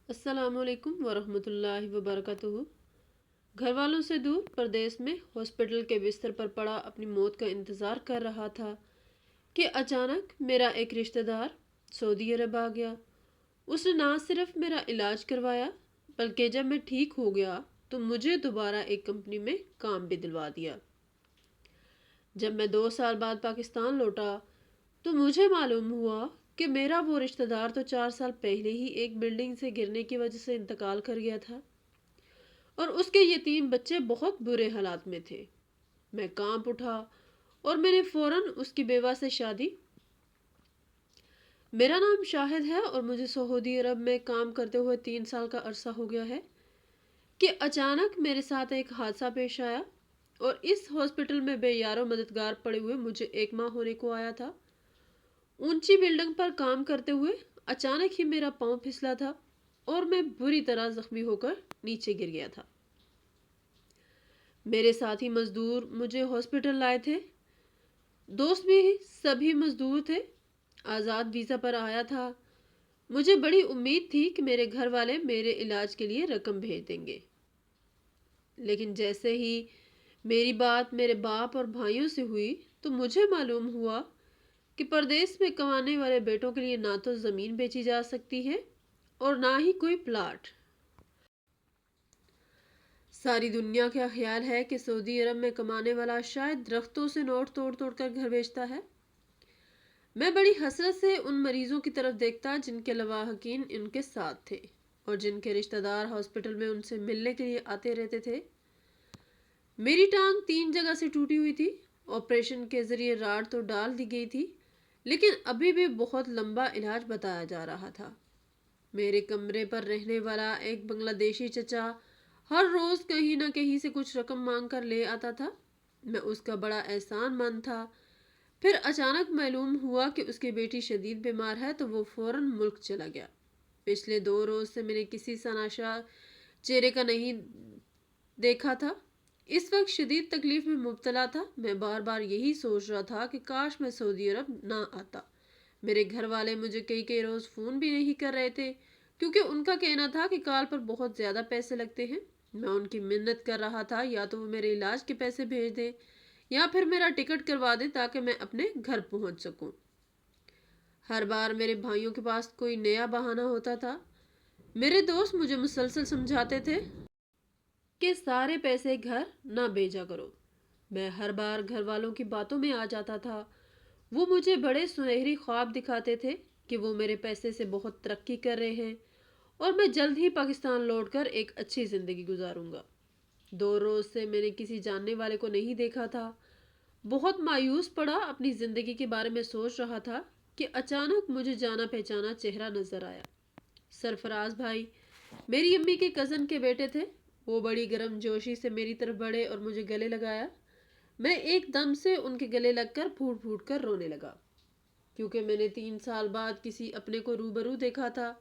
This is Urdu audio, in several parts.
السلام علیکم ورحمۃ اللہ وبرکاتہ۔ گھر والوں سے دور پردیس میں ہاسپٹل کے بستر پر پڑا اپنی موت کا انتظار کر رہا تھا کہ اچانک میرا ایک رشتہ دار سعودی عرب آ گیا۔ اس نے نہ صرف میرا علاج کروایا بلکہ جب میں ٹھیک ہو گیا تو مجھے دوبارہ ایک کمپنی میں کام بھی دلوا دیا۔ جب میں 2 سال بعد پاکستان لوٹا تو مجھے معلوم ہوا کہ میرا وہ رشتہ دار تو 4 سال پہلے ہی ایک بلڈنگ سے گرنے کی وجہ سے انتقال کر گیا تھا اور اس کے یتیم بچے بہت برے حالات میں تھے۔ میں کانپ اٹھا اور میں نے فوراً اس کی بیوہ سے شادی۔ میرا نام شاہد ہے اور مجھے سعودی عرب میں کام کرتے ہوئے 3 سال کا عرصہ ہو گیا ہے کہ اچانک میرے ساتھ ایک حادثہ پیش آیا اور اس ہاسپٹل میں بے یار و مددگار پڑے ہوئے مجھے 1 ماہ ہونے کو آیا تھا۔ اونچی بلڈنگ پر کام کرتے ہوئے اچانک ہی میرا پاؤں پھسلا تھا اور میں بری طرح زخمی ہو کر نیچے گر گیا تھا۔ میرے ساتھی مزدور مجھے ہاسپٹل لائے تھے، دوست بھی سبھی مزدور تھے۔ آزاد ویزا پر آیا تھا۔ مجھے بڑی امید تھی کہ میرے گھر والے میرے علاج کے لیے رقم بھیج دیں گے، لیکن جیسے ہی میری بات میرے باپ اور بھائیوں سے ہوئی تو مجھے معلوم ہوا کہ پردیس میں کمانے والے بیٹوں کے لیے نہ تو زمین بیچی جا سکتی ہے اور نہ ہی کوئی پلاٹ۔ ساری دنیا کا خیال ہے کہ سعودی عرب میں کمانے والا شاید درختوں سے نوٹ توڑ توڑ کر گھر بیچتا ہے۔ میں بڑی حسرت سے ان مریضوں کی طرف دیکھتا جن کے لواحقین ان کے ساتھ تھے اور جن کے رشتہ دار ہاسپٹل میں ان سے ملنے کے لیے آتے رہتے تھے۔ میری ٹانگ 3 جگہ سے ٹوٹی ہوئی تھی۔ آپریشن کے ذریعے راڈ تو ڈال دی گئی تھی لیکن ابھی بھی بہت لمبا علاج بتایا جا رہا تھا۔ میرے کمرے پر رہنے والا ایک بنگلہ دیشی چچا ہر روز کہیں نہ کہیں سے کچھ رقم مانگ کر لے آتا تھا۔ میں اس کا بڑا احسان مند تھا۔ پھر اچانک معلوم ہوا کہ اس کی بیٹی شدید بیمار ہے تو وہ فوراً ملک چلا گیا۔ پچھلے 2 روز سے میں نے کسی سناشا چہرے کا نہیں دیکھا تھا۔ اس وقت شدید تکلیف میں مبتلا تھا۔ میں بار بار یہی سوچ رہا تھا کہ کاش میں سعودی عرب نہ آتا۔ میرے گھر والے مجھے کئی روز فون بھی نہیں کر رہے تھے کیونکہ ان کا کہنا تھا کہ کال پر بہت زیادہ پیسے لگتے ہیں۔ میں ان کی منت کر رہا تھا یا تو وہ میرے علاج کے پیسے بھیج دیں یا پھر میرا ٹکٹ کروا دیں تاکہ میں اپنے گھر پہنچ سکوں۔ ہر بار میرے بھائیوں کے پاس کوئی نیا بہانہ ہوتا تھا۔ میرے دوست مجھے مسلسل سمجھاتے تھے کہ سارے پیسے گھر نہ بھیجا کرو۔ میں ہر بار گھر والوں کی باتوں میں آ جاتا تھا۔ وہ مجھے بڑے سنہری خواب دکھاتے تھے کہ وہ میرے پیسے سے بہت ترقی کر رہے ہیں اور میں جلد ہی پاکستان لوٹ کر ایک اچھی زندگی گزاروں گا۔ 2 روز سے میں نے کسی جاننے والے کو نہیں دیکھا تھا۔ بہت مایوس پڑا اپنی زندگی کے بارے میں سوچ رہا تھا کہ اچانک مجھے جانا پہچانا چہرہ نظر آیا۔ سرفراز بھائی میری امی کے کزن کے بیٹے تھے۔ وہ بڑی گرم جوشی سے میری طرف بڑھے اور مجھے گلے لگایا۔ میں ایک دم سے ان کے گلے لگ کر پھوٹ پھوٹ کر رونے لگا کیونکہ میں نے 3 سال بعد کسی اپنے کو روبرو دیکھا تھا۔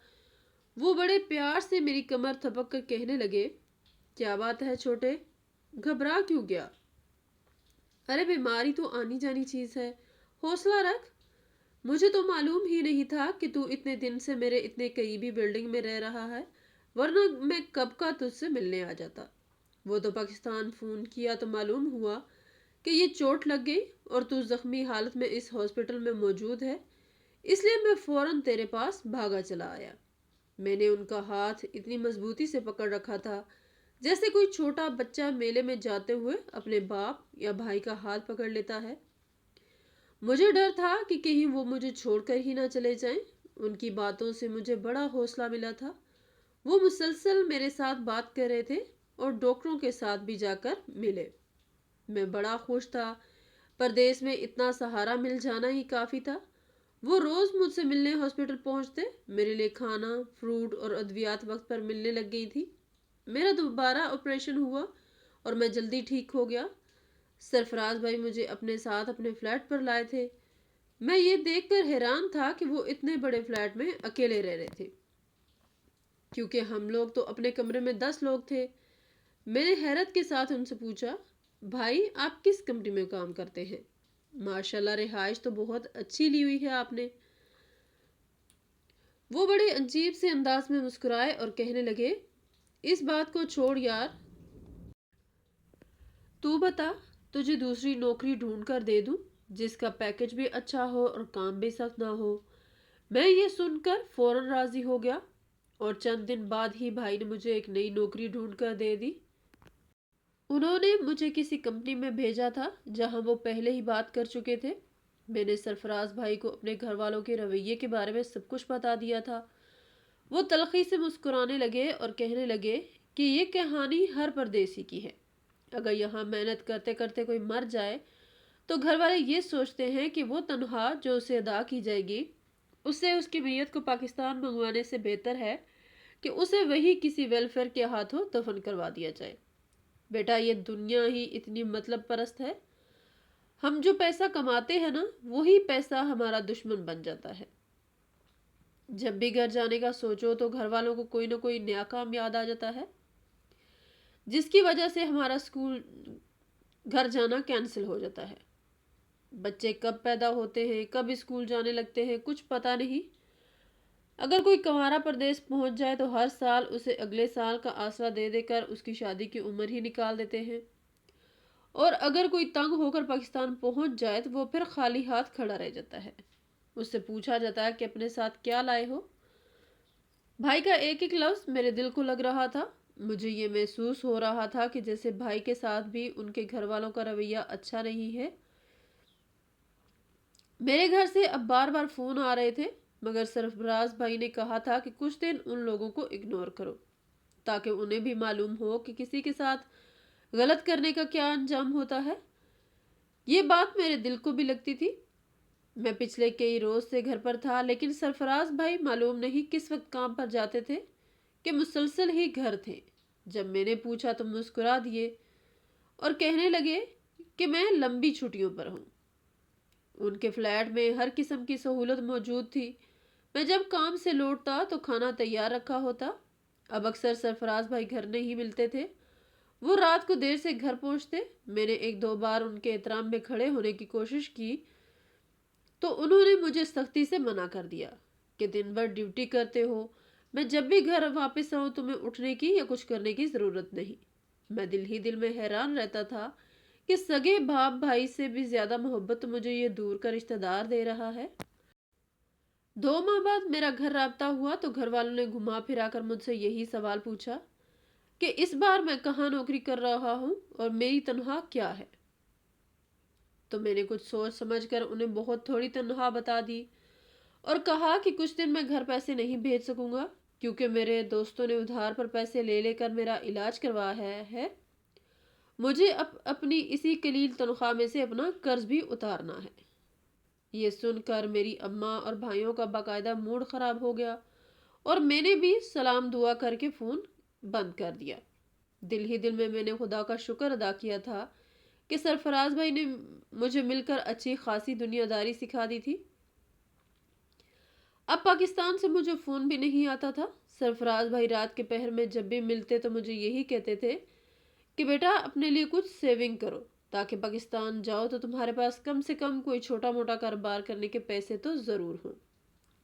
وہ بڑے پیار سے میری کمر تھپک کر کہنے لگے، کیا بات ہے چھوٹے، گھبرا کیوں گیا؟ ارے بیماری تو آنی جانی چیز ہے، حوصلہ رکھ۔ مجھے تو معلوم ہی نہیں تھا کہ تو اتنے دن سے میرے اتنے قریبی بلڈنگ میں رہ رہا ہے، ورنہ میں کب کا تجھ سے ملنے آ جاتا۔ وہ تو پاکستان فون کیا تو معلوم ہوا کہ یہ چوٹ لگ گئی اور تو زخمی حالت میں اس ہاسپٹل میں موجود ہے، اس لیے میں فوراً تیرے پاس بھاگا چلا آیا۔ میں نے ان کا ہاتھ اتنی مضبوطی سے پکڑ رکھا تھا جیسے کوئی چھوٹا بچہ میلے میں جاتے ہوئے اپنے باپ یا بھائی کا ہاتھ پکڑ لیتا ہے۔ مجھے ڈر تھا کہ کہیں وہ مجھے چھوڑ کر ہی نہ چلے جائیں۔ ان کی باتوں سے مجھے بڑا حوصلہ ملا تھا۔ وہ مسلسل میرے ساتھ بات کر رہے تھے اور ڈاکٹروں کے ساتھ بھی جا کر ملے۔ میں بڑا خوش تھا۔ پردیس میں اتنا سہارا مل جانا ہی کافی تھا۔ وہ روز مجھ سے ملنے ہاسپٹل پہنچتے۔ میرے لیے کھانا، فروٹ اور ادویات وقت پر ملنے لگ گئی تھی۔ میرا دوبارہ آپریشن ہوا اور میں جلدی ٹھیک ہو گیا۔ سرفراز بھائی مجھے اپنے ساتھ اپنے فلیٹ پر لائے تھے۔ میں یہ دیکھ کر حیران تھا کہ وہ اتنے بڑے فلیٹ میں اکیلے رہ رہے تھے کیونکہ ہم لوگ تو اپنے کمرے میں 10 لوگ تھے۔ میں نے حیرت کے ساتھ ان سے پوچھا، بھائی آپ کس کمپنی میں کام کرتے ہیں؟ ماشاءاللہ رہائش تو بہت اچھی لی ہوئی ہے آپ نے۔ وہ بڑے عجیب سے انداز میں مسکرائے اور کہنے لگے، اس بات کو چھوڑ یار، تو بتا، تجھے دوسری نوکری ڈھونڈ کر دے دوں جس کا پیکج بھی اچھا ہو اور کام بھی سخت نہ ہو۔ میں یہ سن کر فوراً راضی ہو گیا اور چند دن بعد ہی بھائی نے مجھے ایک نئی نوکری ڈھونڈ کر دے دی۔ انہوں نے مجھے کسی کمپنی میں بھیجا تھا جہاں وہ پہلے ہی بات کر چکے تھے۔ میں نے سرفراز بھائی کو اپنے گھر والوں کے رویے کے بارے میں سب کچھ بتا دیا تھا۔ وہ تلخی سے مسکرانے لگے اور کہنے لگے کہ یہ کہانی ہر پردیسی کی ہے۔ اگر یہاں محنت کرتے کرتے کوئی مر جائے تو گھر والے یہ سوچتے ہیں کہ وہ تنخواہ جو اسے ادا کی جائے گی اس سے اس کی میت کو پاکستان منگوانے سے بہتر ہے کہ اسے وہی کسی ویلفیئر کے ہاتھوں دفن کروا دیا جائے۔ بیٹا، یہ دنیا ہی اتنی مطلب پرست ہے، ہم جو پیسہ کماتے ہیں نا وہی پیسہ ہمارا دشمن بن جاتا ہے۔ جب بھی گھر جانے کا سوچو تو گھر والوں کو کوئی نہ کوئی نیا کام یاد آ جاتا ہے جس کی وجہ سے ہمارا گھر جانا کینسل ہو جاتا ہے۔ بچے کب پیدا ہوتے ہیں، کب اسکول جانے لگتے ہیں، کچھ پتہ نہیں۔ اگر کوئی کنوارا پردیس پہنچ جائے تو ہر سال اسے اگلے سال کا آسرا دے دے کر اس کی شادی کی عمر ہی نکال دیتے ہیں، اور اگر کوئی تنگ ہو کر پاکستان پہنچ جائے تو وہ پھر خالی ہاتھ کھڑا رہ جاتا ہے۔ اس سے پوچھا جاتا ہے کہ اپنے ساتھ کیا لائے ہو۔ بھائی کا ایک ایک لفظ میرے دل کو لگ رہا تھا۔ مجھے یہ محسوس ہو رہا تھا کہ جیسے بھائی کے ساتھ بھی ان کے گھر والوں کا رویہ اچھا نہیں ہے۔ میرے گھر سے اب بار بار فون آ رہے تھے، مگر سرفراز بھائی نے کہا تھا کہ کچھ دن ان لوگوں کو اگنور کرو تاکہ انہیں بھی معلوم ہو کہ کسی کے ساتھ غلط کرنے کا کیا انجام ہوتا ہے۔ یہ بات میرے دل کو بھی لگتی تھی۔ میں پچھلے کئی روز سے گھر پر تھا، لیکن سرفراز بھائی معلوم نہیں کس وقت کام پر جاتے تھے کہ مسلسل ہی گھر تھے۔ جب میں نے پوچھا تو مسکرا دیے اور کہنے لگے کہ میں لمبی چھٹیوں پر ہوں۔ ان کے فلیٹ میں ہر قسم کی سہولت موجود تھی۔ میں جب کام سے لوٹتا تو کھانا تیار رکھا ہوتا۔ اب اکثر سرفراز بھائی گھر نہیں ملتے تھے، وہ رات کو دیر سے گھر پہنچتے۔ میں نے ایک دو بار ان کے احترام میں کھڑے ہونے کی کوشش کی تو انہوں نے مجھے سختی سے منع کر دیا کہ دن بھر ڈیوٹی کرتے ہو، میں جب بھی گھر واپس آؤں تمہیں اٹھنے کی یا کچھ کرنے کی ضرورت نہیں۔ میں دل ہی دل میں حیران رہتا تھا کہ سگے باپ بھائی سے بھی زیادہ محبت مجھے یہ دور کا رشتہ دار دے رہا ہے۔ 2 ماہ بعد میرا گھر رابطہ ہوا تو گھر والوں نے گھما پھرا کر مجھ سے یہی سوال پوچھا کہ اس بار میں کہاں نوکری کر رہا ہوں اور میری تنخواہ کیا ہے۔ تو میں نے کچھ سوچ سمجھ کر انہیں بہت تھوڑی تنخواہ بتا دی اور کہا کہ کچھ دن میں گھر پیسے نہیں بھیج سکوں گا کیونکہ میرے دوستوں نے ادھار پر پیسے لے لے کر میرا علاج کروایا ہے۔ مجھے اپنی اسی قلیل تنخواہ میں سے اپنا قرض بھی اتارنا ہے۔ یہ سن کر میری اماں اور بھائیوں کا باقاعدہ موڈ خراب ہو گیا اور میں نے بھی سلام دعا کر کے فون بند کر دیا۔ دل ہی دل میں نے خدا کا شکر ادا کیا تھا کہ سرفراز بھائی نے مجھے مل کر اچھی خاصی دنیا داری سکھا دی تھی۔ اب پاکستان سے مجھے فون بھی نہیں آتا تھا۔ سرفراز بھائی رات کے پہر میں جب بھی ملتے تو مجھے یہی کہتے تھے کہ بیٹا اپنے لیے کچھ سیونگ کرو تاکہ پاکستان جاؤ تو تمہارے پاس کم سے کم کوئی چھوٹا موٹا کاروبار کرنے کے پیسے تو ضرور ہوں۔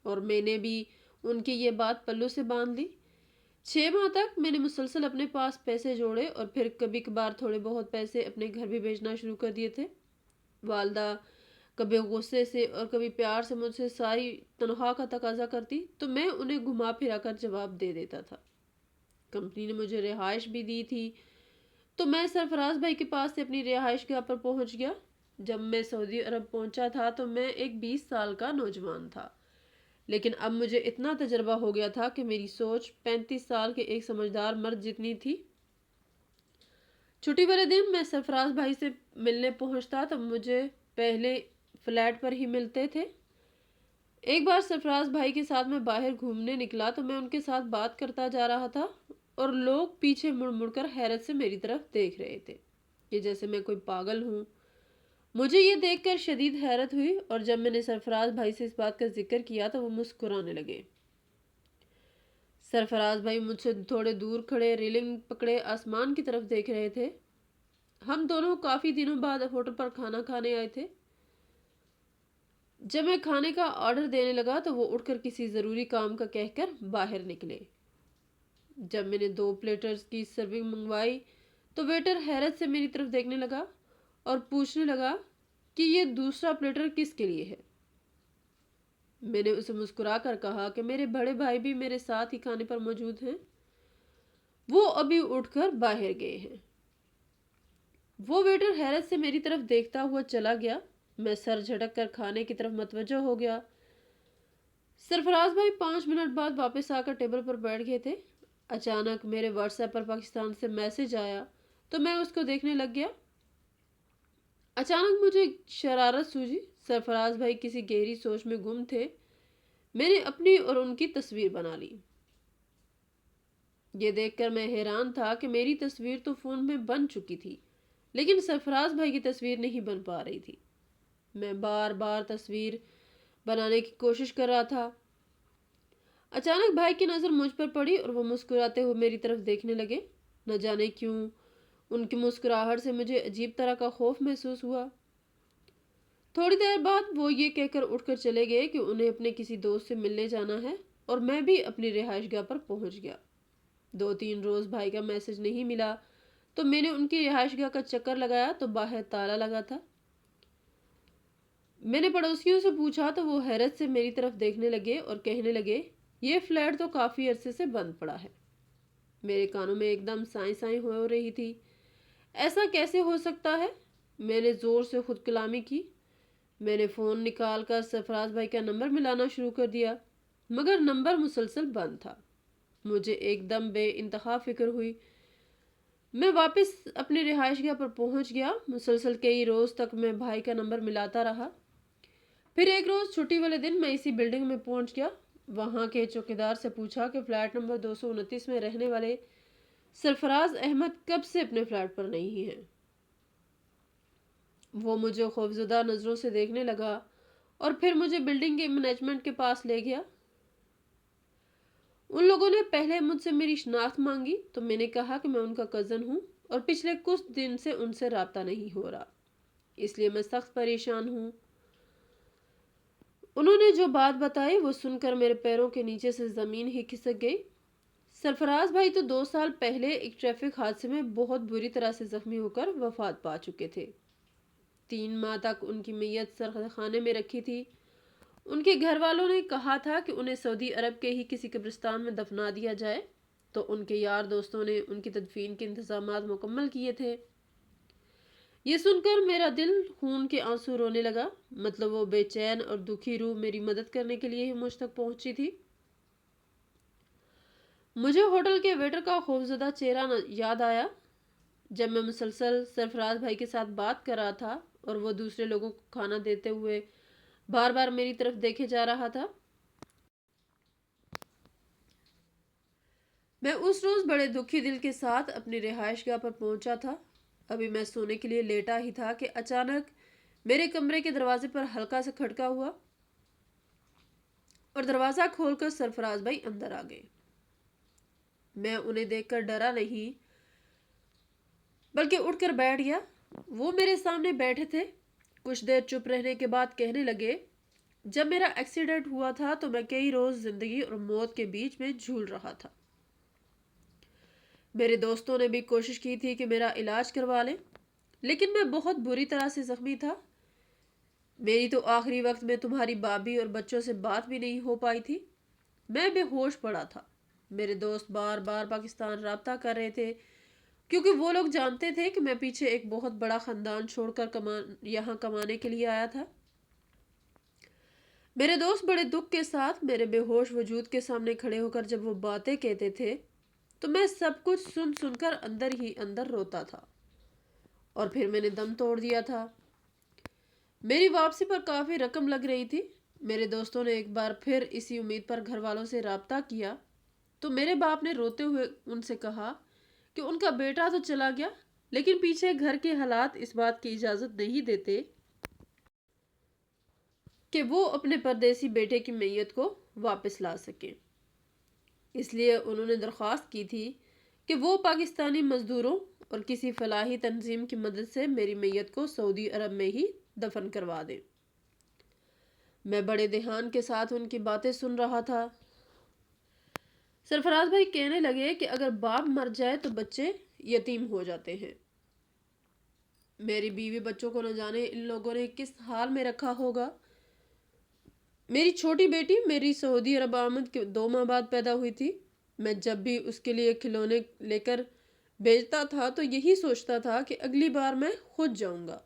اور میں نے بھی ان کی یہ بات پلوں سے باندھ لی۔ 6 ماہ تک میں نے مسلسل اپنے پاس پیسے جوڑے اور پھر کبھی کبھار تھوڑے بہت پیسے اپنے گھر بھی بھیجنا شروع کر دیے تھے۔ والدہ کبھی غصے سے اور کبھی پیار سے مجھ سے ساری تنخواہ کا تقاضا کرتی تو میں انہیں گھما پھرا کر جواب دے دیتا تھا۔ کمپنی نے مجھے رہائش بھی دی تھی تو میں سرفراز بھائی کے پاس سے اپنی رہائش گاہ پر پہنچ گیا۔ جب میں سعودی عرب پہنچا تھا تو میں ایک 20 سال کا نوجوان تھا، لیکن اب مجھے اتنا تجربہ ہو گیا تھا کہ میری سوچ 35 سال کے ایک سمجھدار مرد جتنی تھی۔ چھٹی والے دن میں سرفراز بھائی سے ملنے پہنچتا تو مجھے پہلے فلیٹ پر ہی ملتے تھے۔ ایک بار سرفراز بھائی کے ساتھ میں باہر گھومنے نکلا تو میں ان کے ساتھ بات کرتا جا رہا تھا اور لوگ پیچھے مڑ مڑ کر حیرت سے میری طرف دیکھ رہے تھے کہ جیسے میں کوئی پاگل ہوں۔ مجھے یہ دیکھ کر شدید حیرت ہوئی اور جب میں نے سرفراز بھائی سے اس بات کا ذکر کیا تو وہ مسکرانے لگے۔ سرفراز بھائی مجھ سے تھوڑے دور کھڑے ریلنگ پکڑے آسمان کی طرف دیکھ رہے تھے۔ ہم دونوں کافی دنوں بعد ہوٹل پر کھانا کھانے آئے تھے۔ جب میں کھانے کا آرڈر دینے لگا تو وہ اٹھ کر کسی ضروری کام کا کہہ کر باہر نکلے۔ جب میں نے 2 پلیٹرز کی سرونگ منگوائی تو ویٹر حیرت سے میری طرف دیکھنے لگا اور پوچھنے لگا کہ یہ دوسرا پلیٹر کس کے لیے ہے۔ میں نے اسے مسکرا کر کہا کہ میرے بڑے بھائی بھی میرے ساتھ ہی کھانے پر موجود ہیں، وہ ابھی اٹھ کر باہر گئے ہیں۔ وہ ویٹر حیرت سے میری طرف دیکھتا ہوا چلا گیا۔ میں سر جھٹک کر کھانے کی طرف متوجہ ہو گیا۔ سرفراز بھائی 5 منٹ بعد واپس آ کر ٹیبل پر بیٹھ گئے تھے۔ اچانک میرے واٹس ایپ پر پاکستان سے میسج آیا تو میں اس کو دیکھنے لگ گیا۔ اچانک مجھے شرارت سوجی۔ سرفراز بھائی کسی گہری سوچ میں گم تھے۔ میں نے اپنی اور ان کی تصویر بنا لی۔ یہ دیکھ کر میں حیران تھا کہ میری تصویر تو فون میں بن چکی تھی، لیکن سرفراز بھائی کی تصویر نہیں بن پا رہی تھی۔ میں بار بار تصویر بنانے کی کوشش کر رہا تھا۔ اچانک بھائی کی نظر مجھ پر پڑی اور وہ مسکراتے ہوئے میری طرف دیکھنے لگے۔ نہ جانے کیوں ان کی مسکراہٹ سے مجھے عجیب طرح کا خوف محسوس ہوا۔ تھوڑی دیر بعد وہ یہ کہہ کر اٹھ کر چلے گئے کہ انہیں اپنے کسی دوست سے ملنے جانا ہے اور میں بھی اپنی رہائش گاہ پر پہنچ گیا۔ 2-3 روز بھائی کا میسج نہیں ملا تو میں نے ان کی رہائش گاہ کا چکر لگایا تو باہر تالا لگا تھا۔ میں نے پڑوسیوں سے پوچھا تو وہ حیرت سے میری طرف دیکھنے لگے اور کہنے لگے یہ فلیٹ تو کافی عرصے سے بند پڑا ہے۔ میرے کانوں میں ایک دم سائیں سائیں ہو رہی تھی۔ ایسا کیسے ہو سکتا ہے؟ میں نے زور سے خود کلامی کی۔ میں نے فون نکال کر سرفراز بھائی کا نمبر ملانا شروع کر دیا، مگر نمبر مسلسل بند تھا۔ مجھے ایک دم بے انتہا فکر ہوئی۔ میں واپس اپنی رہائش گاہ پر پہنچ گیا۔ مسلسل کئی روز تک میں بھائی کا نمبر ملاتا رہا۔ پھر ایک روز چھٹی والے دن میں اسی بلڈنگ میں پہنچ گیا۔ وہاں کے چوکیدار سے پوچھا کہ فلیٹ نمبر 229 میں رہنے والے سرفراز احمد کب سے اپنے فلیٹ پر نہیں ہیں۔ وہ مجھے خوفزدہ نظروں سے دیکھنے لگا اور پھر مجھے بلڈنگ کے مینجمنٹ کے پاس لے گیا۔ ان لوگوں نے پہلے مجھ سے میری شناخت مانگی تو میں نے کہا کہ میں ان کا کزن ہوں اور پچھلے کچھ دن سے ان سے رابطہ نہیں ہو رہا، اس لیے میں سخت پریشان ہوں۔ انہوں نے جو بات بتائی وہ سن کر میرے پیروں کے نیچے سے زمین ہی کھسک گئی۔ سرفراز بھائی تو 2 سال پہلے ایک ٹریفک حادثے میں بہت بری طرح سے زخمی ہو کر وفات پا چکے تھے۔ 3 ماہ تک ان کی میت سرخانے میں رکھی تھی۔ ان کے گھر والوں نے کہا تھا کہ انہیں سعودی عرب کے ہی کسی قبرستان میں دفنا دیا جائے، تو ان کے یار دوستوں نے ان کی تدفین کے انتظامات مکمل کیے تھے۔ یہ سن کر میرا دل خون کے آنسو رونے لگا۔ مطلب وہ بے چین اور دکھی روح میری مدد کرنے کے لیے ہی مجھ تک پہنچی تھی۔ مجھے ہوٹل کے ویٹر کا خوفزدہ چہرہ یاد آیا جب میں مسلسل سرفراز بھائی کے ساتھ بات کر رہا تھا اور وہ دوسرے لوگوں کو کھانا دیتے ہوئے بار بار میری طرف دیکھے جا رہا تھا۔ میں اس روز بڑے دکھی دل کے ساتھ اپنی رہائش گاہ پر پہنچا تھا۔ ابھی میں سونے کے لیے لیٹا ہی تھا کہ اچانک میرے کمرے کے دروازے پر ہلکا سا کھٹکا ہوا اور دروازہ کھول کر سرفراز بھائی اندر آ گئے۔ میں انہیں دیکھ کر ڈرا نہیں بلکہ اٹھ کر بیٹھ گیا۔ وہ میرے سامنے بیٹھے تھے۔ کچھ دیر چپ رہنے کے بعد کہنے لگے، جب میرا ایکسیڈنٹ ہوا تھا تو میں کئی روز زندگی اور موت کے بیچ میں جھول رہا تھا۔ میرے دوستوں نے بھی کوشش کی تھی کہ میرا علاج کروا لیں، لیکن میں بہت بری طرح سے زخمی تھا۔ میری تو آخری وقت میں تمہاری بابی اور بچوں سے بات بھی نہیں ہو پائی تھی۔ میں بے ہوش پڑا تھا۔ میرے دوست بار بار پاکستان رابطہ کر رہے تھے کیونکہ وہ لوگ جانتے تھے کہ میں پیچھے ایک بہت بڑا خاندان چھوڑ کر یہاں کمانے کے لیے آیا تھا۔ میرے دوست بڑے دکھ کے ساتھ میرے بے ہوش وجود کے سامنے کھڑے ہو کر جب وہ باتیں کہتے تھے تو میں سب کچھ سن سن کر اندر ہی اندر روتا تھا اور پھر میں نے دم توڑ دیا تھا۔ میری واپسی پر کافی رقم لگ رہی تھی۔ میرے دوستوں نے ایک بار پھر اسی امید پر گھر والوں سے رابطہ کیا تو میرے باپ نے روتے ہوئے ان سے کہا کہ ان کا بیٹا تو چلا گیا، لیکن پیچھے گھر کے حالات اس بات کی اجازت نہیں دیتے کہ وہ اپنے پردیسی بیٹے کی میت کو واپس لا سکیں۔ اس لیے انہوں نے درخواست کی تھی کہ وہ پاکستانی مزدوروں اور کسی فلاحی تنظیم کی مدد سے میری میت کو سعودی عرب میں ہی دفن کروا دیں۔ میں بڑے دھیان کے ساتھ ان کی باتیں سن رہا تھا۔ سرفراز بھائی کہنے لگے کہ اگر باپ مر جائے تو بچے یتیم ہو جاتے ہیں۔ میری بیوی بچوں کو نہ جانے ان لوگوں نے کس حال میں رکھا ہوگا۔ میری چھوٹی بیٹی میری سعودی عرب آمد کے 2 ماہ بعد پیدا ہوئی تھی۔ میں جب بھی اس کے لیے کھلونے لے کر بھیجتا تھا تو یہی سوچتا تھا کہ اگلی بار میں خود جاؤں گا،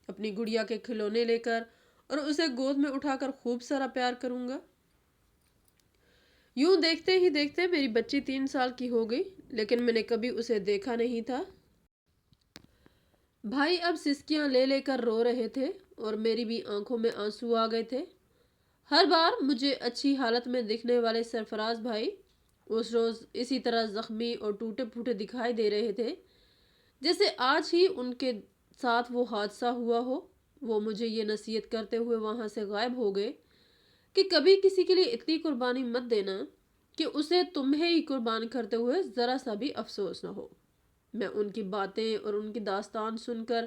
اپنی گڑیا کے کھلونے لے کر اور اسے گود میں اٹھا کر خوب سارا پیار کروں گا۔ یوں دیکھتے ہی دیکھتے میری بچی 3 سال کی ہو گئی، لیکن میں نے کبھی اسے دیکھا نہیں تھا۔ بھائی اب سسکیاں لے لے کر رو رہے تھے اور میری بھی آنکھوں میں آنسو آ گئے تھے۔ ہر بار مجھے اچھی حالت میں دکھنے والے سرفراز بھائی اس روز اسی طرح زخمی اور ٹوٹے پھوٹے دکھائی دے رہے تھے جیسے آج ہی ان کے ساتھ وہ حادثہ ہوا ہو۔ وہ مجھے یہ نصیحت کرتے ہوئے وہاں سے غائب ہو گئے کہ کبھی کسی کے لیے اتنی قربانی مت دینا کہ اسے تمہیں ہی قربان کرتے ہوئے ذرا سا بھی افسوس نہ ہو۔ میں ان کی باتیں اور ان کی داستان سن کر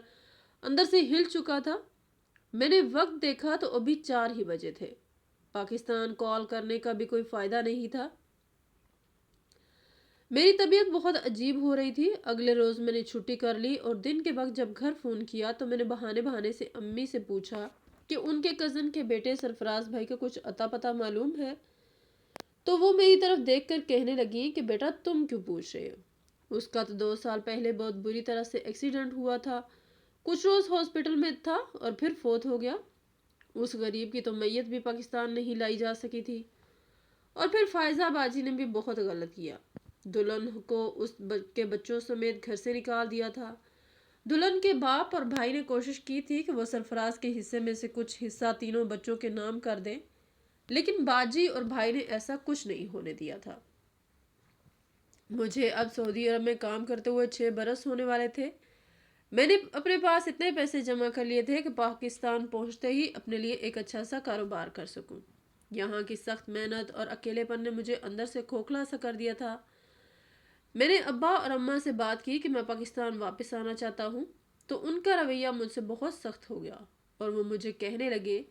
اندر سے ہل چکا تھا۔ میں نے وقت دیکھا تو ابھی 4 ہی بجے تھے۔ پاکستان کال کرنے کا بھی کوئی فائدہ نہیں تھا۔ میری طبیعت بہت عجیب ہو رہی تھی۔ اگلے روز میں نے چھٹی کر لی اور دن کے وقت جب گھر فون کیا تو میں نے بہانے سے امی سے پوچھا کہ ان کے کزن کے بیٹے سرفراز بھائی کا کچھ اتا پتہ معلوم ہے؟ تو وہ میری طرف دیکھ کر کہنے لگی کہ بیٹا تم کیوں پوچھ رہے ہو؟ اس کا تو 2 سال پہلے بہت بری طرح سے ایکسیڈنٹ ہوا تھا، کچھ روز ہاسپٹل میں تھا اور پھر فوت ہو گیا۔ اس غریب کی تو میت بھی پاکستان نہیں لائی جا سکی تھی۔ اور پھر فائزہ باجی نے بھی بہت غلط کیا، دلہن کو اس کے بچوں سمیت گھر سے نکال دیا تھا۔ دلہن کے باپ اور بھائی نے کوشش کی تھی کہ وہ سرفراز کے حصے میں سے کچھ حصہ تینوں بچوں کے نام کر دیں، لیکن باجی اور بھائی نے ایسا کچھ نہیں ہونے دیا تھا۔ مجھے اب سعودی عرب میں کام کرتے ہوئے 6 برس ہونے والے تھے۔ میں نے اپنے پاس اتنے پیسے جمع کر لیے تھے کہ پاکستان پہنچتے ہی اپنے لیے ایک اچھا سا کاروبار کر سکوں۔ یہاں کی سخت محنت اور اکیلے پن نے مجھے اندر سے کھوکھلا سا کر دیا تھا۔ میں نے ابا اور اماں سے بات کی کہ میں پاکستان واپس آنا چاہتا ہوں تو ان کا رویہ مجھ سے بہت سخت ہو گیا اور وہ مجھے کہنے لگے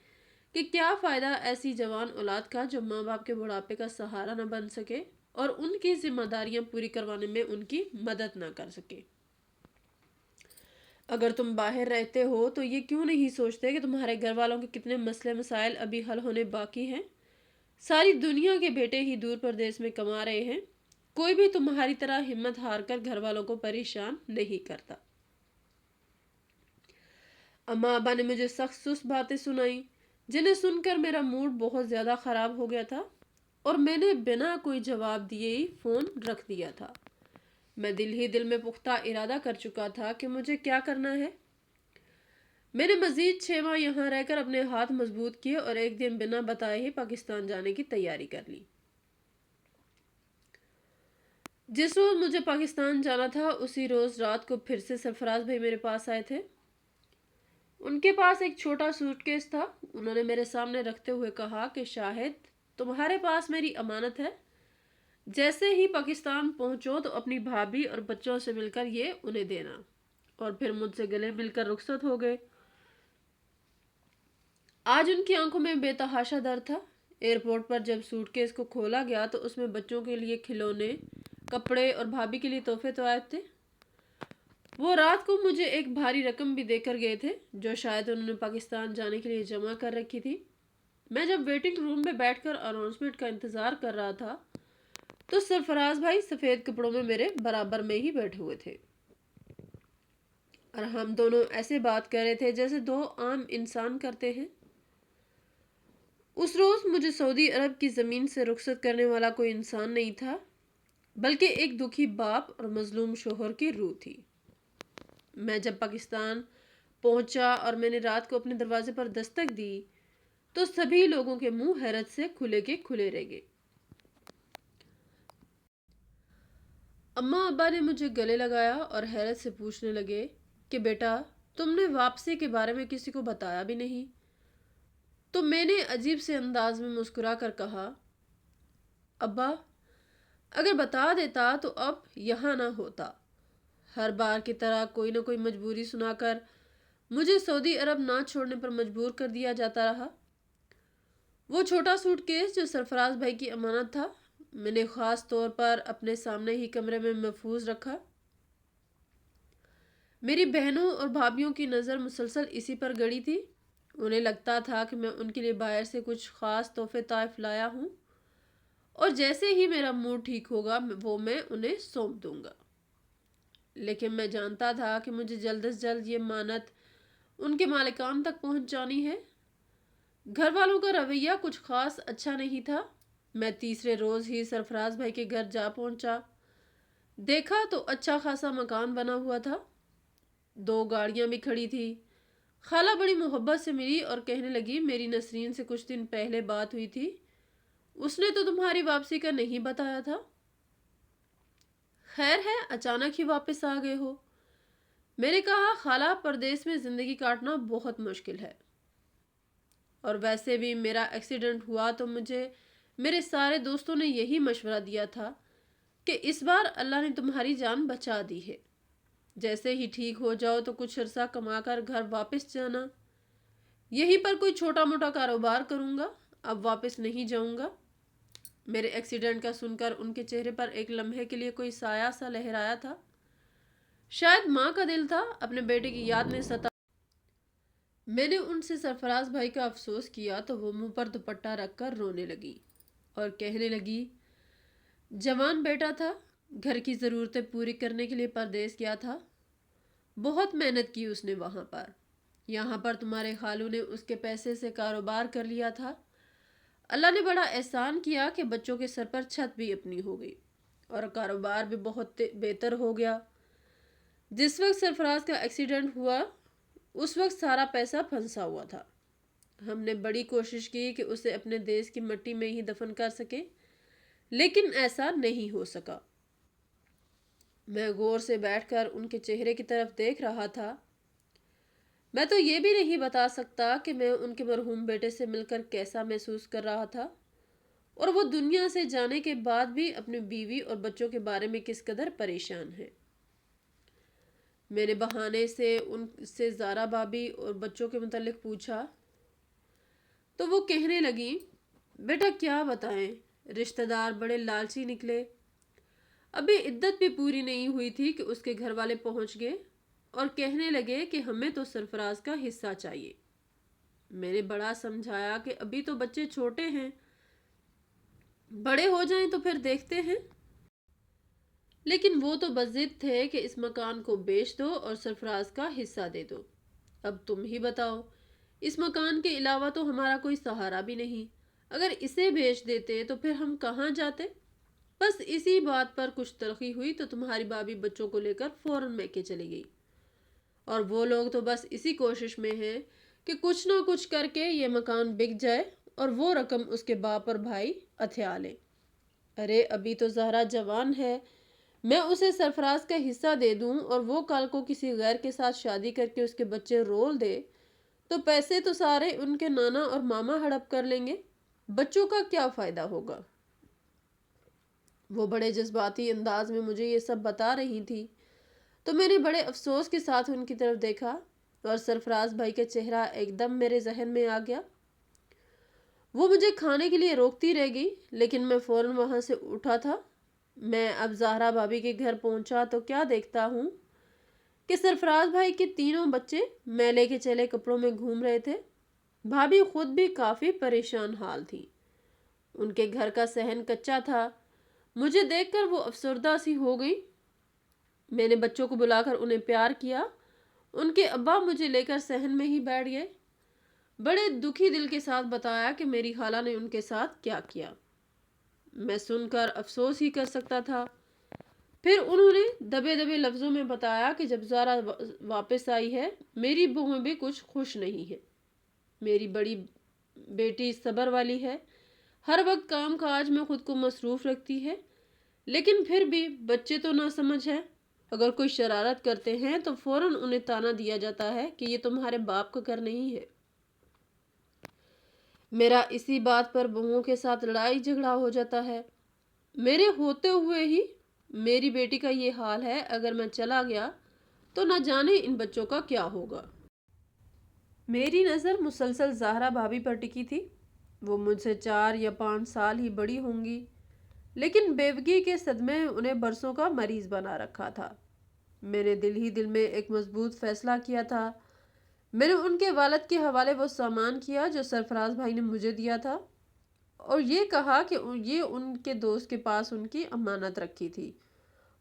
کہ کیا فائدہ ایسی جوان اولاد کا جو ماں باپ کے بڑھاپے کا سہارا نہ بن سکے اور ان کی ذمہ داریاں پوری کروانے میں ان کی مدد نہ کر سکے۔ اگر تم باہر رہتے ہو تو یہ کیوں نہیں سوچتے کہ تمہارے گھر والوں کے کتنے مسئلے مسائل ابھی حل ہونے باقی ہیں؟ ساری دنیا کے بیٹے ہی دور پردیس میں کما رہے ہیں، کوئی بھی تمہاری طرح ہمت ہار کر گھر والوں کو پریشان نہیں کرتا۔ اماں ابا نے مجھے سخت سست باتیں سنائی جنہیں سن کر میرا موڈ بہت زیادہ خراب ہو گیا تھا اور میں نے بنا کوئی جواب دیے ہی فون رکھ دیا تھا۔ میں دل ہی دل میں پختہ ارادہ کر چکا تھا کہ مجھے کیا کرنا ہے۔ میں نے مزید 6 ماہ یہاں رہ کر اپنے ہاتھ مضبوط کیے اور ایک دن بنا بتائے ہی پاکستان جانے کی تیاری کر لی۔ جس روز مجھے پاکستان جانا تھا اسی روز رات کو پھر سے سرفراز بھائی میرے پاس آئے تھے۔ ان کے پاس ایک چھوٹا سوٹ کیس تھا۔ انہوں نے میرے سامنے رکھتے ہوئے کہا کہ شاہد تمہارے پاس میری امانت ہے، جیسے ہی پاکستان پہنچو تو اپنی بھابھی اور بچوں سے مل کر یہ انہیں دینا، اور پھر مجھ سے گلے مل کر رخصت ہو گئے۔ آج ان کی آنکھوں میں بے تحاشا درد تھا۔ ایئرپورٹ پر جب سوٹ کیس کو کھولا گیا تو اس میں بچوں کے لیے کھلونے، کپڑے اور بھابھی کے لیے تحفے تو آئے تھے۔ وہ رات کو مجھے ایک بھاری رقم بھی دے کر گئے تھے جو شاید انہوں نے پاکستان جانے کے لیے جمع کر رکھی تھی۔ میں جب ویٹنگ روم میں بیٹھ کر اناؤنسمنٹ کا انتظار کر رہا تھا تو سرفراز بھائی سفید کپڑوں میں میرے برابر میں ہی بیٹھے ہوئے تھے اور ہم دونوں ایسے بات کر رہے تھے جیسے 2 عام انسان کرتے ہیں۔ اس روز مجھے سعودی عرب کی زمین سے رخصت کرنے والا کوئی انسان نہیں تھا، بلکہ ایک دکھی باپ اور مظلوم شوہر کی روح تھی۔ میں جب پاکستان پہنچا اور میں نے رات کو اپنے دروازے پر دستک دی تو سبھی لوگوں کے منہ حیرت سے کھلے کے کھلے رہ گئے۔ اماں ابا نے مجھے گلے لگایا اور حیرت سے پوچھنے لگے کہ بیٹا تم نے واپسی کے بارے میں کسی کو بتایا بھی نہیں؟ تو میں نے عجیب سے انداز میں مسکرا کر کہا ابا اگر بتا دیتا تو اب یہاں نہ ہوتا۔ ہر بار کی طرح کوئی نہ کوئی مجبوری سنا کر مجھے سعودی عرب نہ چھوڑنے پر مجبور کر دیا جاتا رہا۔ وہ چھوٹا سوٹ کیس جو سرفراز بھائی کی امانت تھا میں نے خاص طور پر اپنے سامنے ہی کمرے میں محفوظ رکھا۔ میری بہنوں اور بھابھیوں کی نظر مسلسل اسی پر گڑی تھی۔ انہیں لگتا تھا کہ میں ان کے لیے باہر سے کچھ خاص تحفے طائف لایا ہوں اور جیسے ہی میرا موڈ ٹھیک ہوگا وہ میں انہیں سونپ دوں گا۔ لیکن میں جانتا تھا کہ مجھے جلد از جلد یہ امانت ان کے مالکان تک پہنچانی ہے۔ گھر والوں کا رویہ کچھ خاص اچھا نہیں تھا۔ میں تیسرے روز ہی سرفراز بھائی کے گھر جا پہنچا۔ دیکھا تو اچھا خاصا مکان بنا ہوا تھا، 2 گاڑیاں بھی کھڑی تھی۔ خالہ بڑی محبت سے ملی اور کہنے لگی میری نسرین سے کچھ دن پہلے بات ہوئی تھی، اس نے تو تمہاری واپسی کا نہیں بتایا تھا۔ خیر ہے اچانک ہی واپس آ گئے ہو۔ میں نے کہا خالہ پردیس میں زندگی کاٹنا بہت مشکل ہے، اور ویسے بھی میرا ایکسیڈنٹ ہوا تو مجھے میرے سارے دوستوں نے یہی مشورہ دیا تھا کہ اس بار اللہ نے تمہاری جان بچا دی ہے، جیسے ہی ٹھیک ہو جاؤ تو کچھ عرصہ کما کر گھر واپس جانا، یہیں پر کوئی چھوٹا موٹا کاروبار کروں گا، اب واپس نہیں جاؤں گا۔ میرے ایکسیڈنٹ کا سن کر ان کے چہرے پر ایک لمحے کے لیے کوئی سایہ سا لہرایا تھا، شاید ماں کا دل تھا اپنے بیٹے کی یاد نے ستا۔ میں نے ان سے سرفراز بھائی کا افسوس کیا تو وہ منہ پر دوپٹہ رکھ کر رونے لگی اور کہنے لگی جوان بیٹا تھا، گھر کی ضرورتیں پوری کرنے کے لیے پردیس گیا تھا، بہت محنت کی اس نے وہاں پر، یہاں پر تمہارے خالو نے اس کے پیسے سے کاروبار کر لیا تھا۔ اللہ نے بڑا احسان کیا کہ بچوں کے سر پر چھت بھی اپنی ہو گئی اور کاروبار بھی بہت بہتر ہو گیا۔ جس وقت سرفراز کا ایکسیڈنٹ ہوا اس وقت سارا پیسہ پھنسا ہوا تھا۔ ہم نے بڑی کوشش کی کہ اسے اپنے دیش کی مٹی میں ہی دفن کر سکے، لیکن ایسا نہیں ہو سکا۔ میں غور سے بیٹھ کر ان کے چہرے کی طرف دیکھ رہا تھا۔ میں تو یہ بھی نہیں بتا سکتا کہ میں ان کے مرحوم بیٹے سے مل کر کیسا محسوس کر رہا تھا، اور وہ دنیا سے جانے کے بعد بھی اپنی بیوی اور بچوں کے بارے میں کس قدر پریشان ہے۔ میں نے بہانے سے ان سے زارا بھابھی اور بچوں کے متعلق پوچھا تو وہ کہنے لگی بیٹا کیا بتائیں، رشتہ دار بڑے لالچی نکلے، ابھی عدت بھی پوری نہیں ہوئی تھی کہ اس کے گھر والے پہنچ گئے اور کہنے لگے کہ ہمیں تو سرفراز کا حصہ چاہیے۔ میں نے بڑا سمجھایا کہ ابھی تو بچے چھوٹے ہیں، بڑے ہو جائیں تو پھر دیکھتے ہیں، لیکن وہ تو بضد تھے کہ اس مکان کو بیچ دو اور سرفراز کا حصہ دے دو۔ اب تم ہی بتاؤ، اس مکان کے علاوہ تو ہمارا کوئی سہارا بھی نہیں، اگر اسے بیچ دیتے تو پھر ہم کہاں جاتے؟ بس اسی بات پر کچھ تلخی ہوئی تو تمہاری بھابھی بچوں کو لے کر فوراً میکے چلی گئی، اور وہ لوگ تو بس اسی کوشش میں ہیں کہ کچھ نہ کچھ کر کے یہ مکان بک جائے اور وہ رقم اس کے باپ اور بھائی ہتھیا لیں۔ ارے ابھی تو زہرا جوان ہے، میں اسے سرفراز کا حصہ دے دوں اور وہ کل کو کسی غیر کے ساتھ شادی کر کے اس کے بچے رول دے تو پیسے تو سارے ان کے نانا اور ماما ہڑپ کر لیں گے، بچوں کا کیا فائدہ ہوگا؟ وہ بڑے جذباتی انداز میں مجھے یہ سب بتا رہی تھی تو میں نے بڑے افسوس کے ساتھ ان کی طرف دیکھا اور سرفراز بھائی کا چہرہ ایک دم میرے ذہن میں آ گیا۔ وہ مجھے کھانے کے لیے روکتی رہ گئی لیکن میں فوراً وہاں سے اٹھا تھا۔ میں اب زہرا بھابھی کے گھر پہنچا تو کیا دیکھتا ہوں کہ سرفراز بھائی کے تینوں بچے میلے کے چلے کپڑوں میں گھوم رہے تھے۔ بھابھی خود بھی کافی پریشان حال تھی، ان کے گھر کا صحن کچا تھا۔ مجھے دیکھ کر وہ افسردہ سی ہو گئی۔ میں نے بچوں کو بلا کر انہیں پیار کیا، ان کے ابا مجھے لے کر صحن میں ہی بیٹھ گئے، بڑے دکھی دل کے ساتھ بتایا کہ میری خالہ نے ان کے ساتھ کیا کیا۔ میں سن کر افسوس ہی کر سکتا تھا۔ پھر انہوں نے دبے دبے لفظوں میں بتایا کہ جب زارا واپس آئی ہے میری بہویں بھی کچھ خوش نہیں ہے، میری بڑی بیٹی صبر والی ہے، ہر وقت کام کاج میں خود کو مصروف رکھتی ہے، لیکن پھر بھی بچے تو نہ سمجھ ہے، اگر کوئی شرارت کرتے ہیں تو فوراً انہیں تانا دیا جاتا ہے کہ یہ تمہارے باپ کا گھر نہیں ہے۔ میرا اسی بات پر بہوؤں کے ساتھ لڑائی جھگڑا ہو جاتا ہے، میرے ہوتے ہوئے ہی میری بیٹی کا یہ حال ہے، اگر میں چلا گیا تو نہ جانے ان بچوں کا کیا ہوگا۔ میری نظر مسلسل زہرا بھابھی پر ٹکی تھی۔ وہ مجھ سے 4 یا 5 سال ہی بڑی ہوں گی، لیکن بیوگی کے صدمے انہیں برسوں کا مریض بنا رکھا تھا۔ میں نے دل ہی دل میں ایک مضبوط فیصلہ کیا تھا۔ میں نے ان کے والد کے حوالے وہ سامان کیا جو سرفراز بھائی نے مجھے دیا تھا، اور یہ کہا کہ یہ ان کے دوست کے پاس ان کی امانت رکھی تھی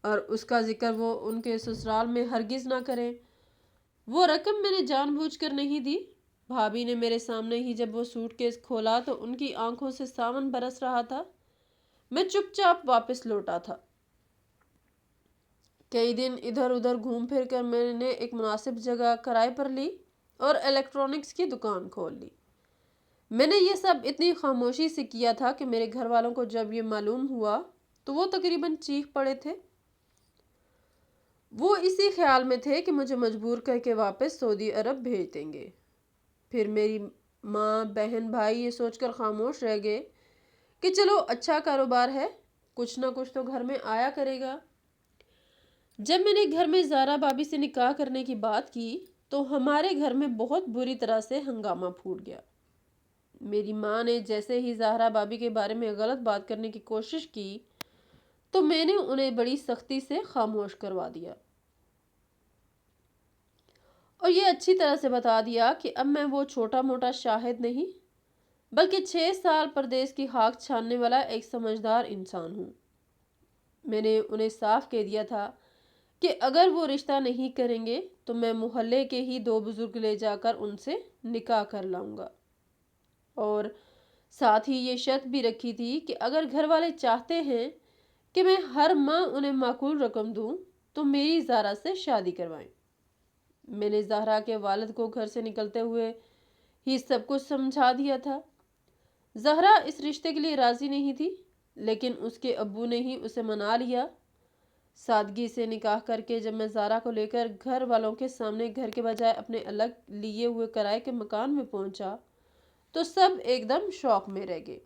اور اس کا ذکر وہ ان کے سسرال میں ہرگز نہ کریں۔ وہ رقم میں نے جان بوجھ کر نہیں دی۔ بھابھی نے میرے سامنے ہی جب وہ سوٹ کیس کھولا تو ان کی آنکھوں سے ساون برس رہا تھا۔ میں چپ چاپ واپس لوٹا تھا۔ کئی دن ادھر ادھر گھوم پھر کر میں نے ایک مناسب جگہ کرائے پر لی اور الیکٹرانکس کی دکان کھول لی۔ میں نے یہ سب اتنی خاموشی سے کیا تھا کہ میرے گھر والوں کو جب یہ معلوم ہوا تو وہ تقریباً چیخ پڑے تھے۔ وہ اسی خیال میں تھے کہ مجھے مجبور کر کے واپس سعودی عرب بھیج دیں گے۔ پھر میری ماں، بہن، بھائی یہ سوچ کر خاموش رہ گئے کہ چلو اچھا کاروبار ہے، کچھ نہ کچھ تو گھر میں آیا کرے گا۔ جب میں نے گھر میں زہرا بابی سے نکاح کرنے کی بات کی تو ہمارے گھر میں بہت بری طرح سے ہنگامہ پھوٹ گیا۔ میری ماں نے جیسے ہی زہرا بابی کے بارے میں غلط بات کرنے کی کوشش کی تو میں نے انہیں بڑی سختی سے خاموش کروا دیا اور یہ اچھی طرح سے بتا دیا کہ اب میں وہ چھوٹا موٹا شاہد نہیں بلکہ 6 سال پردیس کی خاک چھاننے والا ایک سمجھدار انسان ہوں۔ میں نے انہیں صاف کہہ دیا تھا کہ اگر وہ رشتہ نہیں کریں گے تو میں محلے کے ہی 2 بزرگ لے جا کر ان سے نکاح کر لاؤں گا، اور ساتھ ہی یہ شرط بھی رکھی تھی کہ اگر گھر والے چاہتے ہیں کہ میں ہر ماہ انہیں معقول رقم دوں تو میری زہرا سے شادی کروائیں۔ میں نے زہرا کے والد کو گھر سے نکلتے ہوئے ہی سب کچھ سمجھا دیا تھا۔ زہرا اس رشتے کے لیے راضی نہیں تھی، لیکن اس کے ابو نے ہی اسے منا لیا۔ سادگی سے نکاح کر کے جب میں زہرا کو لے کر گھر والوں کے سامنے گھر کے بجائے اپنے الگ لیے ہوئے کرائے کے مکان میں پہنچا تو سب ایک دم شوق میں رہ گئے۔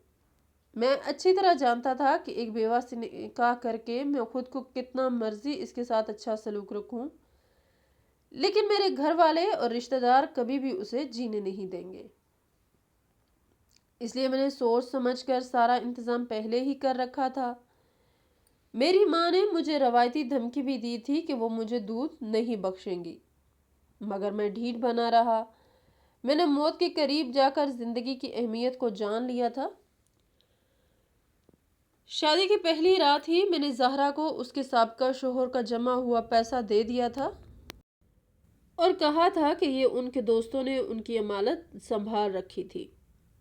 میں اچھی طرح جانتا تھا کہ ایک بیوہ سے نکاح کر کے میں خود کو کتنا مرضی اس کے ساتھ اچھا سلوک رکھوں، لیکن میرے گھر والے اور رشتہ دار کبھی بھی اسے جینے نہیں دیں گے۔ اس لیے میں نے سوچ سمجھ کر سارا انتظام پہلے ہی کر رکھا تھا۔ میری ماں نے مجھے روایتی دھمکی بھی دی تھی کہ وہ مجھے دودھ نہیں بخشیں گی، مگر میں ڈھیٹ بنا رہا۔ میں نے موت کے قریب جا کر زندگی کی اہمیت کو جان لیا تھا۔ شادی کی پہلی رات ہی میں نے زہرا کو اس کے سابقہ شوہر کا جمع ہوا پیسہ دے دیا تھا اور کہا تھا کہ یہ ان کے دوستوں نے ان کی امانت سنبھال رکھی تھی۔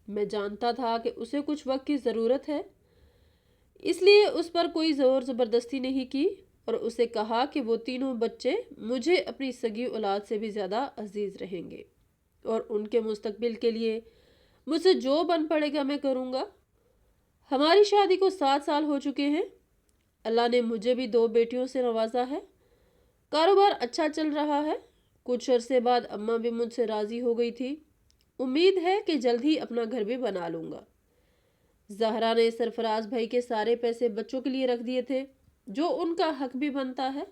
میں جانتا تھا کہ اسے کچھ وقت کی ضرورت ہے، اس لیے اس پر کوئی زور زبردستی نہیں کی اور اسے کہا کہ وہ تینوں بچے مجھے اپنی سگی اولاد سے بھی زیادہ عزیز رہیں گے اور ان کے مستقبل کے لیے مجھ سے جو بن پڑے گا میں کروں گا۔ ہماری شادی کو 7 سال ہو چکے ہیں۔ اللہ نے مجھے بھی 2 بیٹیوں سے نوازا ہے۔ کاروبار اچھا چل رہا ہے۔ کچھ عرصے بعد اماں بھی مجھ سے راضی ہو گئی تھی۔ امید ہے کہ جلد ہی اپنا گھر بھی بنا لوں گا۔ زہرا نے سرفراز بھائی کے سارے پیسے بچوں کے لیے رکھ دیے تھے، جو ان کا حق بھی بنتا ہے۔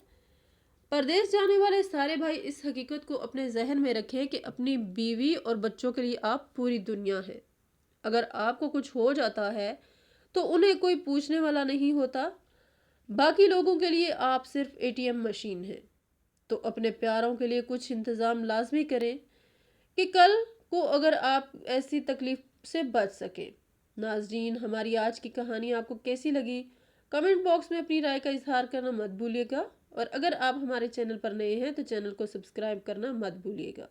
پردیس جانے والے سارے بھائی اس حقیقت کو اپنے ذہن میں رکھیں کہ اپنی بیوی اور بچوں کے لیے آپ پوری دنیا ہیں۔ اگر آپ کو کچھ ہو جاتا ہے تو انہیں کوئی پوچھنے والا نہیں ہوتا۔ باقی لوگوں کے لیے آپ صرف ATM مشین ہیں۔ تو اپنے پیاروں کے لیے کچھ انتظام لازمی کریں کہ کل کو اگر آپ ایسی تکلیف سے بچ سکیں۔ ناظرین، ہماری آج کی کہانی آپ کو کیسی لگی؟ کمنٹ باکس میں اپنی رائے کا اظہار کرنا مت بھولیے گا، اور اگر آپ ہمارے چینل پر نئے ہیں تو چینل کو سبسکرائب کرنا مت بھولیے گا۔